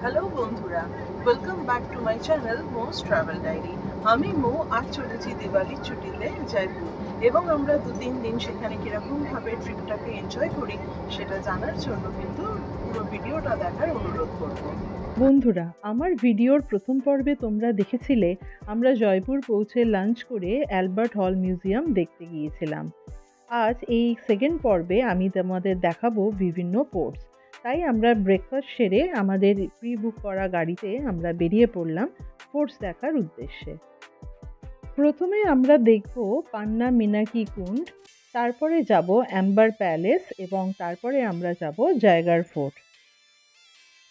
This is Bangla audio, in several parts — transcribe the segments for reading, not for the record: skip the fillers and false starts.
হ্যালো বন্ধুরা, welcome back to my channel most travel diary. আমি মো আজ চলেছি দিওয়ালির ছুটিতে জয়পুর, এবং আমরা 2-3 দিন সেখানে কিরকম ভাবে ট্রিপটাকে এনজয় করি সেটা জানার জন্য কিন্তু পুরো ভিডিওটা দেখার অনুরোধ করব। বন্ধুরা, আমার ভিডিওর প্রথম পর্বে তোমরা দেখেছিলে আমরা জয়পুর পৌঁছে লাঞ্চ করে অ্যালবার্ট হল মিউজিয়াম দেখতে গিয়েছিলাম। আজ এই সেকেন্ড পর্বে আমি তোমাদের দেখাবো বিভিন্ন ফোর্টস। তাই আমরা ব্রেকফাস্ট সেরে আমাদের প্রি বুক করা গাড়িতে আমরা বেরিয়ে পড়লাম ফোর্টস দেখার উদ্দেশ্যে। প্রথমে আমরা দেখব পান্না মিনাকি কুণ্ড, তারপরে যাব অ্যাম্বার প্যালেস এবং তারপরে আমরা যাব জায়গার fort.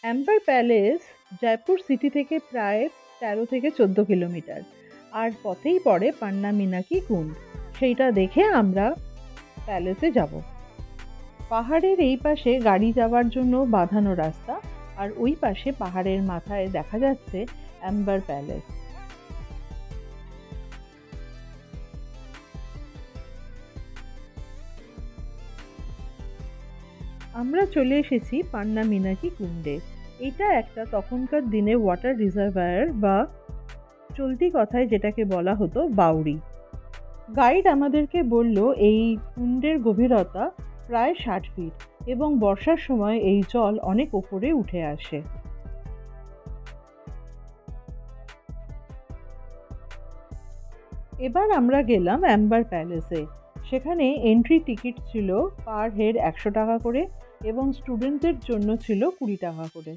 Amber palace Jaipur city থেকে প্রায় 13 থেকে 14 কিলোমিটার, আর পথেই পড়ে পান্না মিনাকি কুণ্ড। সেইটা দেখে আমরা প্যালেসে যাব। পাহাড়ের এই পাশে গাড়ি যাওয়ার জন্য বাঁধানো রাস্তা, আর ওই পাশে পাহাড়ের মাথায় দেখা যাচ্ছে অ্যাম্বার প্যালেস। আমরা চলে এসেছি পান্না মিনাকি কুণ্ডে। এটা একটা তখনকার দিনে ওয়াটার রিজার্ভায়ার, বা চলতি কথায় যেটাকে বলা হতো বাউরি। গাইড আমাদেরকে বলল এই কুণ্ডের গভীরতা প্রায় 60 ফিট এবং বর্ষার সময় এই জল অনেক ওপরে উঠে আসে। এবার আমরা গেলাম অ্যাম্বার প্যালেসে। সেখানে এন্ট্রি টিকিট ছিল পার হেড 100 টাকা করে এবং স্টুডেন্টদের জন্য ছিল 20 টাকা করে।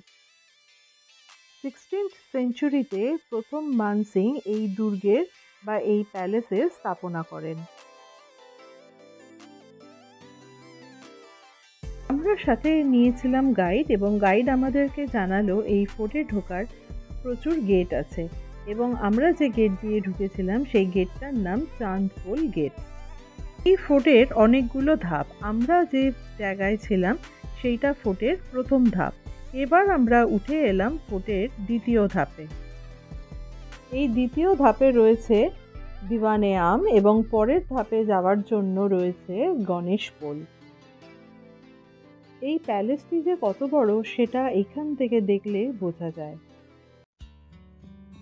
16th সেঞ্চুরিতে প্রথম মানসিং এই দুর্গের বা এই প্যালেসের স্থাপনা করেন। আমরা সাথে নিয়েছিলাম গাইড, এবং গাইড আমাদেরকে জানালো এই ফোর্টে ঢোকার প্রচুর গেট আছে, এবং আমরা যে গেট দিয়ে ঢুকেছিলাম সেই গেটটার নাম চাঁদপোল গেট। এই ফোর্টের অনেকগুলো ধাপ। আমরা যে জায়গায় ছিলাম সেইটা ফোর্টের প্রথম ধাপ। এবার আমরা উঠে এলাম ফোর্টের দ্বিতীয় ধাপে। এই দ্বিতীয় ধাপে রয়েছে দিওয়ানে আম, এবং পরের ধাপে যাওয়ার জন্য রয়েছে গণেশ পোল। এই প্যালেসটি যে কত বড় সেটা এখান থেকে দেখলে বোঝা যায়।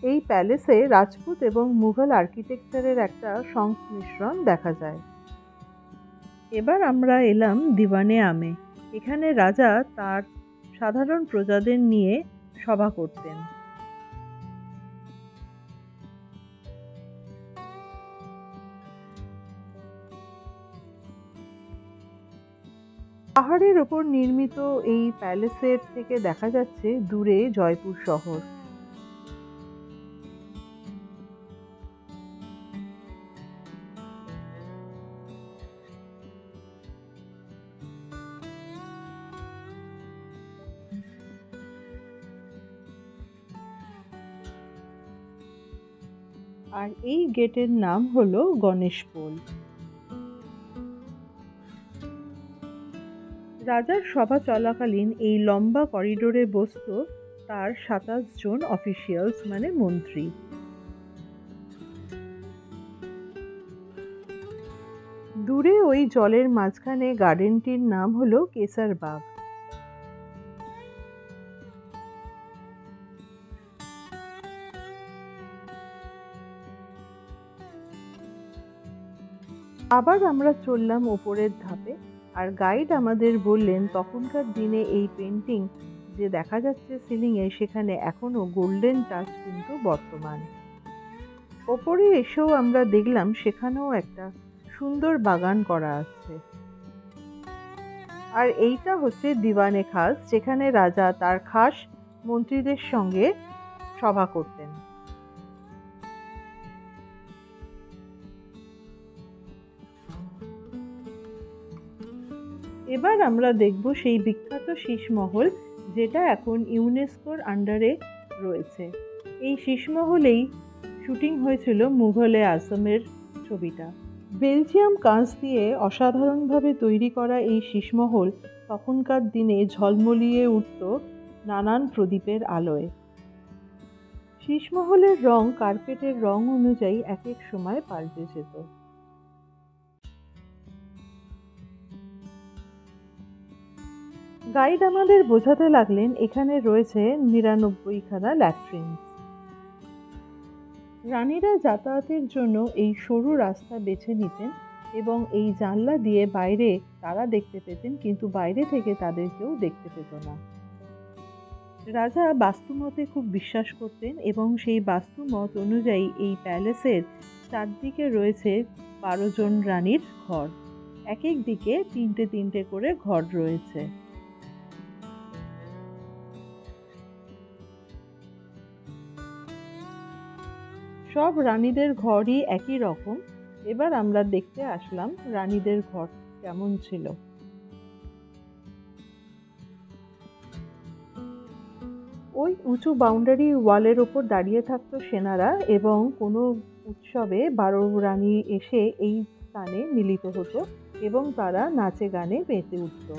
এই প্যালেসে রাজপুত এবং মুঘল আর্কিটেকচারের একটা সংমিশ্রণ দেখা যায়। এবার আমরা এলাম দিওয়ানে আমে। এখানে রাজা তার সাধারণ প্রজাদের নিয়ে সভা করতেন। পাহাড়ের ওপর নির্মিত এই প্যালেসের থেকে দেখা যাচ্ছে দূরে জয়পুর শহর। আর এই গেটের নাম হলো গণেশ পোল। রাজার সভা চলাকালীন এই লম্বা করিডোরে বসত তার 27 জন অফিসিয়ালস, মানে মন্ত্রী। দূরে ওই জলের মাঝখানে গার্ডেনটির নাম হলো কেসার বাগ। আবার আমরা চললাম ওপরের ধাপে, আর গাইড আমাদের বললেন তখনকার দিনে এই পেন্টিং যে দেখা যাচ্ছে সিলিংয়ে সেখানে এখনো গোল্ডেন টাচ কিন্তু বর্তমান। ওপরে এসেও আমরা দেখলাম সেখানেও একটা সুন্দর বাগান করা আছে। আর এইটা হচ্ছে দিওয়ানে খাস, যেখানে রাজা তার খাস মন্ত্রীদের সঙ্গে সভা করতেন। এবার আমরা দেখব সেই বিখ্যাত শীষমহল, যেটা এখন ইউনেস্কোর আন্ডারে রয়েছে। এই শীষমহলেই শুটিং হয়েছিল মুঘলে আজমের ছবিটা। বেলজিয়াম কাঁচ দিয়ে অসাধারণভাবে তৈরি করা এই শীষমহল তখনকার দিনে ঝলমলিয়ে উঠত নানান প্রদীপের আলোয়। শীষমহলের রং কার্পেটের রং অনুযায়ী এক এক সময় পাল্টে যেত। গাইড আমাদের বোঝাতে লাগলেন এখানে রয়েছে ৯৯খানা ল্যাট্রিন। রানীরা যাতায়াতের জন্য এই সরু রাস্তা বেছে নিতেন এবং এই জানলা দিয়ে বাইরে তারা দেখতে পেতেন, কিন্তু বাইরে থেকে তাদের কেউ দেখতে পেত না। রাজা বাস্তুমতে খুব বিশ্বাস করতেন এবং সেই বাস্তুমত অনুযায়ী এই প্যালেসের চারদিকে রয়েছে ১২ জন রানীর ঘর। এক এক দিকে ৩টে করে ঘর রয়েছে। সব রানীদের ঘরই একই রকম। এবার আমরা দেখতে আসলাম রানীদের ঘর কেমন ছিল। ওই উঁচু বাউন্ডারি ওয়ালের ওপর দাঁড়িয়ে থাকতো সেনারা এবং কোনো উৎসবে ১২ রানী এসে এই স্থানে মিলিত হতো এবং তারা নাচে গানে মেতে উঠত।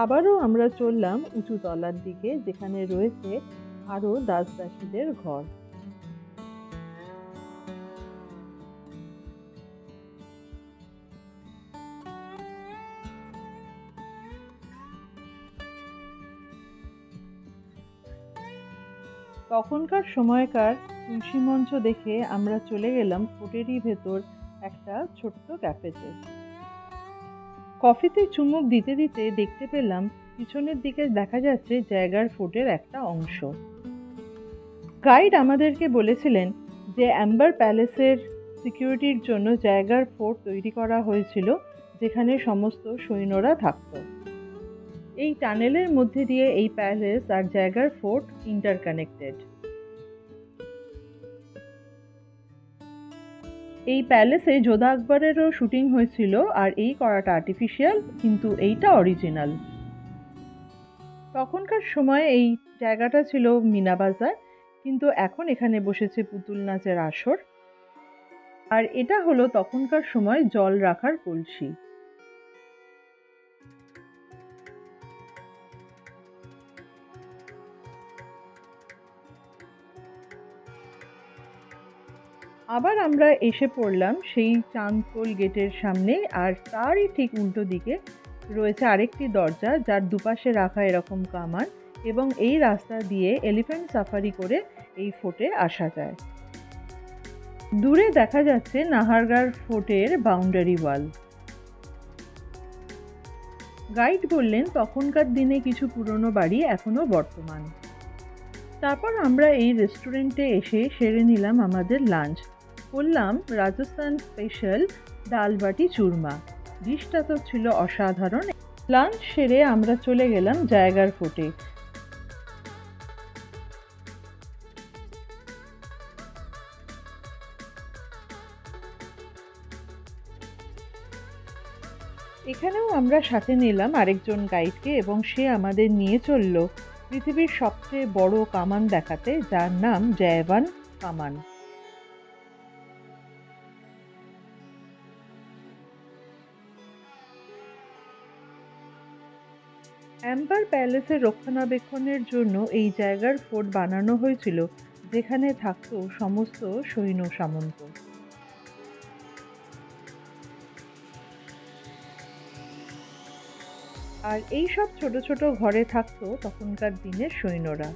আবারও আমরা চললাম উঁচু তলার দিকে, যেখানে রয়েছে আরো দাসদাসীদের ঘর। তখনকার সময়কার তুলসী মঞ্চ দেখে আমরা চলে গেলাম ফোর্টেরই ভেতর একটা ছোট্ট ক্যাফেতে। কফিতে চুমুক দিতে দিতে দেখতে পেলাম পিছনের দিকে দেখা যাচ্ছে জায়গার ফোর্টের একটা অংশ। গাইড আমাদেরকে বলেছিলেন যে অ্যাম্বার প্যালেসের সিকিউরিটির জন্য জায়গার ফোর্ট তৈরি করা হয়েছিল, যেখানে সমস্ত সৈন্যরা থাকত। এই টানেলের মধ্যে দিয়ে এই প্যালেস আর জায়গার ফোর্ট ইন্টারকানেক্টেড। এই প্যালেসে যোধা আকবরেরও শুটিং হয়েছিল, আর এই করাটা আর্টিফিশিয়াল, কিন্তু এইটা অরিজিনাল। তখনকার সময় এই জায়গাটা ছিল মিনা বাজার, কিন্তু এখন এখানে বসেছে পুতুল নাচের আসর। আর এটা হলো তখনকার সময় জল রাখার কলসি। আবার আমরা এসে পড়লাম সেই চাঁদপোল গেটের সামনে, আর তারই ঠিক উল্টো দিকে রয়েছে আরেকটি দরজা, যার দুপাশে রাখা এরকম কামান, এবং এই রাস্তা দিয়ে এলিফ্যান্ট সাফারি করে এই ফোর্টে আসা যায়। দূরে দেখা যাচ্ছে নাহারগড় ফোর্টের বাউন্ডারি ওয়াল। গাইড বললেন তখনকার দিনে কিছু পুরনো বাড়ি এখনো বর্তমান। তারপর আমরা এই রেস্টুরেন্টে এসে সেরে নিলাম আমাদের লাঞ্চ। করলাম রাজস্থান স্পেশাল ডাল বাটি চুরমা। ডিশটা তো ছিল অসাধারণ। লাঞ্চ সেরে আমরা চলে গেলাম জায়গার ফোর্টে। এখানেও আমরা সাথে নিলাম আরেকজন গাইডকে, এবং সে আমাদের নিয়ে চলল পৃথিবীর সবচেয়ে বড় কামান দেখাতে, যার নাম জয়বান কামান। অ্যাম্বার প্যালেসের রক্ষণাবেক্ষণের জন্য এই জায়গার ফোর্ট বানানো হয়েছিল, যেখানে থাকতো সমস্ত সৈন্য সামন্ত। আর এই সব ছোট ছোট ঘরে থাকতো তখনকার দিনের সৈন্যরা।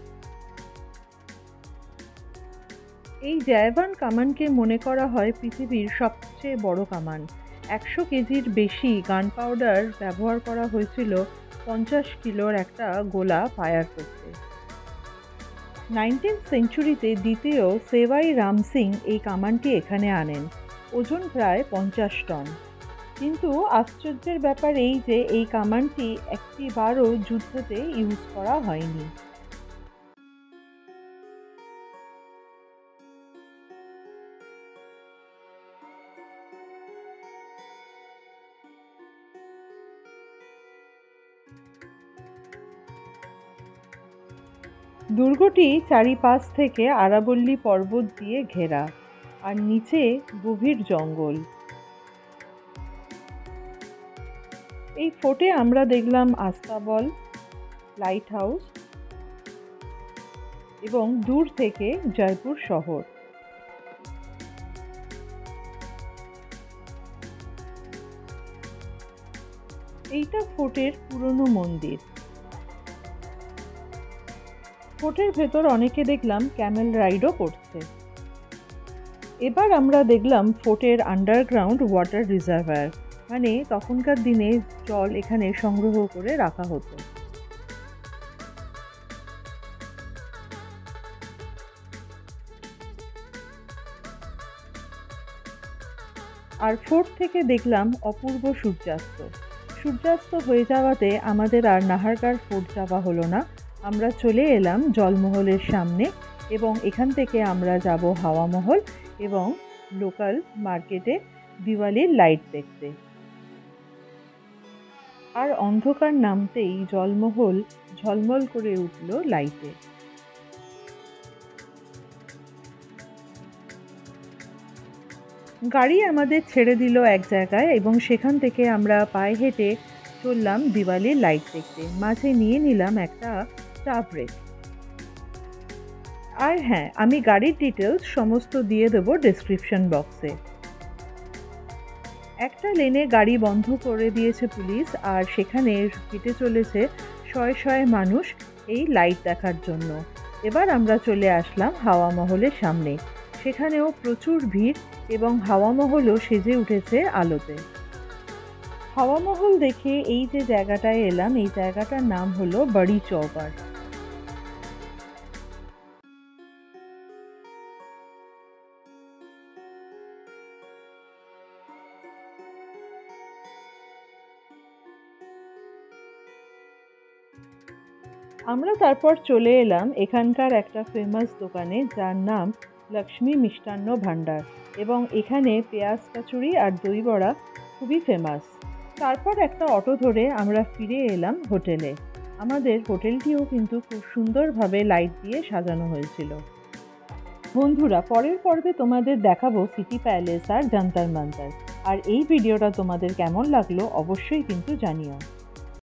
এই জয়বান কামানকে মনে করা হয় পৃথিবীর সবচেয়ে বড় কামান। ১০০ কেজির বেশি গান পাউডার ব্যবহার করা হয়েছিল ৫০ কিলোর একটা গোলা ফায়ার করতে। 19th সেঞ্চুরিতে দ্বিতীয় সেওয়াই রাম সিং এই কামানটি এখানে আনেন। ওজন প্রায় ৫০ টন। কিন্তু আশ্চর্যের ব্যাপার এই যে এই কামানটি একটিবারও যুদ্ধতে ইউজ করা হয়নি। দুর্গটি চারিপাশ থেকে আরাবল্লী পর্বত দিয়ে ঘেরা, আর নিচে গভীর জঙ্গল। এই ফোর্টে আমরা দেখলাম আস্তাবল, লাইট হাউস এবং দূর থেকে জয়পুর শহর। এইটা ফোর্টের পুরনো মন্দির। ফোর্টের ভেতর অনেকে দেখলাম ক্যামেল রাইডও করছে। এবার আমরা দেখলাম ফোর্টের আন্ডারগ্রাউন্ড ওয়াটার রিজার্ভার, মানে তখনকার দিনে জল এখানে সংগ্রহ করে রাখা হতো। আর ফোর্ট থেকে দেখলাম অপূর্ব সূর্যাস্ত। সূর্যাস্ত হয়ে যাওয়াতে আমাদের আর নাহারগড় ফোর্ট যাওয়া হলো না, আমরা চলে এলাম জলমহলের সামনে এবং এখান থেকে আমরা যাব হাওয়া মহল এবং লোকাল মার্কেটে দিওয়ালির লাইট দেখতে। আর অন্ধকার নামতেই জলমহল ঝলমল করে উঠল লাইটে। গাড়ি আমাদের ছেড়ে দিল এক জায়গায় এবং সেখান থেকে আমরা পায়ে হেঁটে চললাম দিওয়ালির লাইট দেখতে। মাঝে নিয়ে নিলাম একটা চা ব্রেক। আর হ্যাঁ, আমি গাড়ির ডিটেলস সমস্ত দিয়ে দেবো ডেসক্রিপশন বক্সে। একটা লেনে গাড়ি বন্ধ করে দিয়েছে পুলিশ, আর সেখানে হেঁটে চলেছে শয়ে শয়ে মানুষ এই লাইট দেখার জন্য। এবার আমরা চলে আসলাম হাওয়া মহলের সামনে। সেখানেও প্রচুর ভিড় এবং হাওয়া মহলও সেজে উঠেছে আলোতে। হাওয়া মহল দেখে এই যে জায়গাটায় এলাম, এই জায়গাটার নাম হলো বড়ি চৌবার। আমরা তারপর চলে এলাম এখানকার একটা ফেমাস দোকানে, যার নাম লক্ষ্মী মিষ্টান্ন ভাণ্ডার, এবং এখানে পেঁয়াজ কচুরি আর দই বড়া খুবই ফেমাস। তারপর একটা অটো ধরে আমরা ফিরে এলাম হোটেলে। আমাদের হোটেলটিও কিন্তু খুব সুন্দরভাবে লাইট দিয়ে সাজানো হয়েছিল। বন্ধুরা, পরের পর্বে তোমাদের দেখাবো সিটি প্যালেস আর জান্তার মান্তার। আর এই ভিডিওটা তোমাদের কেমন লাগলো অবশ্যই কিন্তু জানিও।